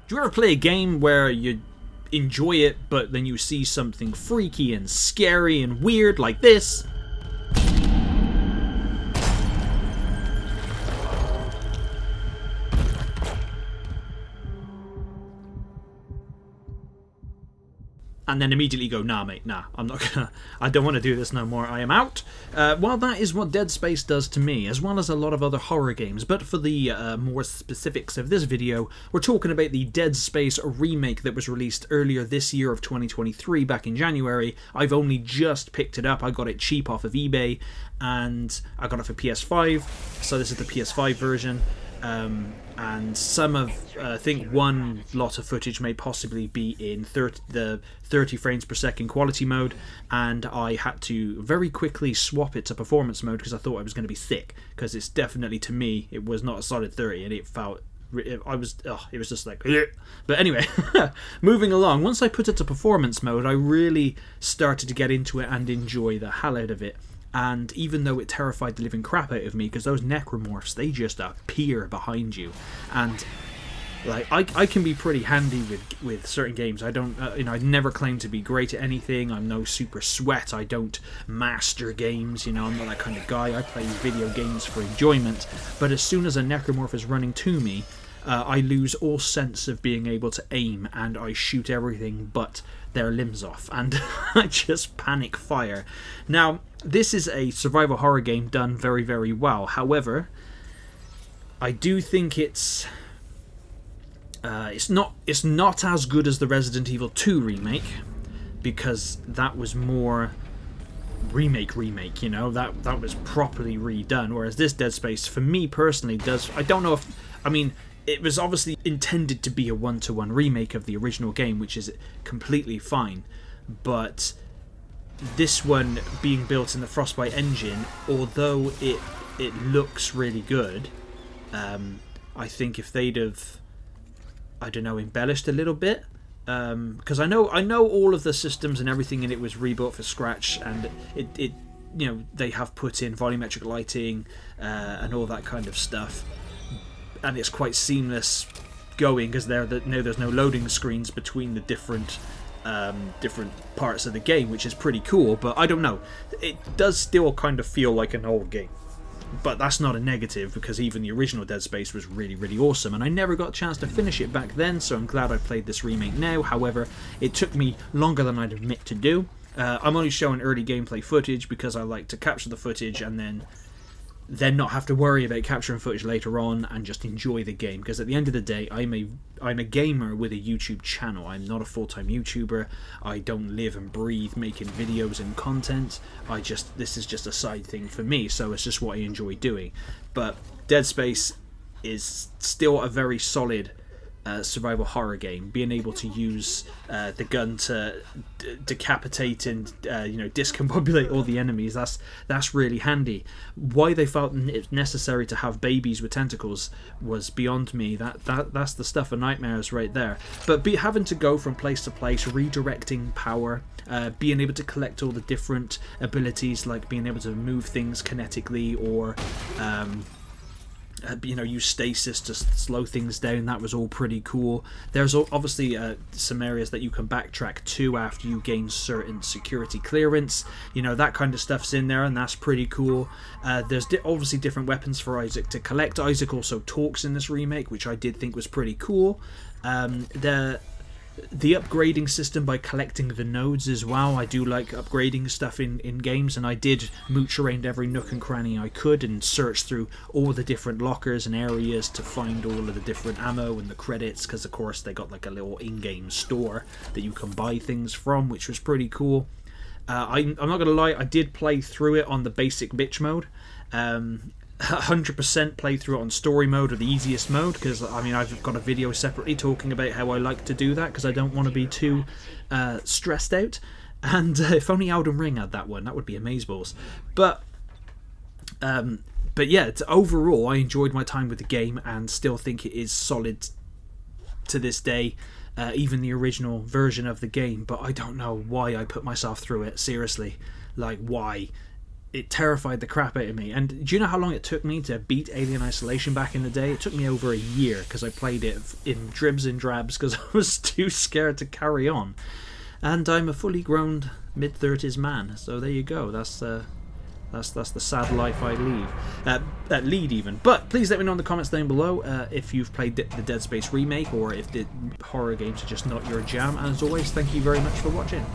Do you ever play a game where you enjoy it, but then you see something freaky and scary and weird like this? And then immediately go, nah mate, nah, I don't want to do this no more, I am out. Well, that is what Dead Space does to me, as well as a lot of other horror games, but for the more specifics of this video, we're talking about the Dead Space remake that was released earlier this year of 2023, back in January. I've only just picked it up, I got it cheap off of eBay, and I got it for PS5, so this is the PS5 version. And some of, I think one lot of footage may possibly be in the 30 frames per second quality mode, and I had to very quickly swap it to performance mode because I thought I was going to be sick, because it's definitely, to me, it was not a solid 30, and it felt, it was just like, ugh. But anyway, moving along, once I put it to performance mode, I really started to get into it and enjoy the hell out of it. And even though it terrified the living crap out of me, because those necromorphs, they just appear behind you, and like I can be pretty handy with certain games. I don't, I never claim to be great at anything. I'm no super sweat. I don't master games. I'm not that kind of guy. I play video games for enjoyment. But as soon as a necromorph is running to me, I lose all sense of being able to aim, and I shoot everything but their limbs off, and I just panic fire. Now, this is a survival horror game done very, very well. However, I do think it's not as good as the Resident Evil 2 remake, because that was more remake, that was properly redone, whereas this Dead Space, for me personally, I don't know if, it was obviously intended to be a one-to-one remake of the original game, which is completely fine, but this one being built in the Frostbite engine, although it looks really good, I think if they'd have, embellished a little bit, because I know all of the systems and everything in it was rebuilt from scratch, and it they have put in volumetric lighting and all that kind of stuff, and it's quite seamless going, because there's no loading screens between the different parts of the game, which is pretty cool. But I don't know, it does still kind of feel like an old game, but that's not a negative, because even the original Dead Space was really, really awesome, and I never got a chance to finish it back then, so I'm glad I played this remake now. However, it took me longer than I'd admit to do. I'm only showing early gameplay footage because I like to capture the footage and then not have to worry about capturing footage later on, and just enjoy the game, because at the end of the day, I'm a gamer with a YouTube channel. I'm not a full-time YouTuber. I don't live and breathe making videos and content. This is just a side thing for me, so it's just what I enjoy doing. But Dead Space is still a very solid survival horror game. Being able to use the gun to decapitate and discombobulate all the enemies, that's really handy. Why they felt it necessary to have babies with tentacles was beyond me. That's the stuff of nightmares right there. But having to go from place to place, redirecting power, being able to collect all the different abilities, like being able to move things kinetically, or use stasis to slow things down. That was all pretty cool. There's obviously some areas that you can backtrack to after you gain certain security clearance. That kind of stuff's in there, and that's pretty cool. There's obviously different weapons for Isaac to collect. Isaac also talks in this remake, which I did think was pretty cool. The upgrading system by collecting the nodes as well. I do like upgrading stuff in games, and I did mooch around every nook and cranny I could and search through all the different lockers and areas to find all of the different ammo and the credits, because of course they got like a little in-game store that you can buy things from, which was pretty cool. I'm not gonna lie, I did play through it on the basic bitch mode. 100% play through it on story mode, or the easiest mode, because I've got a video separately talking about how I like to do that, because I don't want to be too stressed out. And if only Elden Ring had that one, that would be amazeballs. But yeah, overall I enjoyed my time with the game, and still think it is solid to this day, even the original version of the game. But I don't know why I put myself through it, seriously. Like, why? it terrified the crap out of me. And do you know how long it took me to beat Alien Isolation back in the day? It took me over a year because I played it in dribs and drabs because I was too scared to carry on. And I'm a fully grown mid-30s man, so there you go. That's the sad life I lead even. But please let me know in the comments down below if you've played the Dead Space remake, or if the horror games are just not your jam. And as always, thank you very much for watching.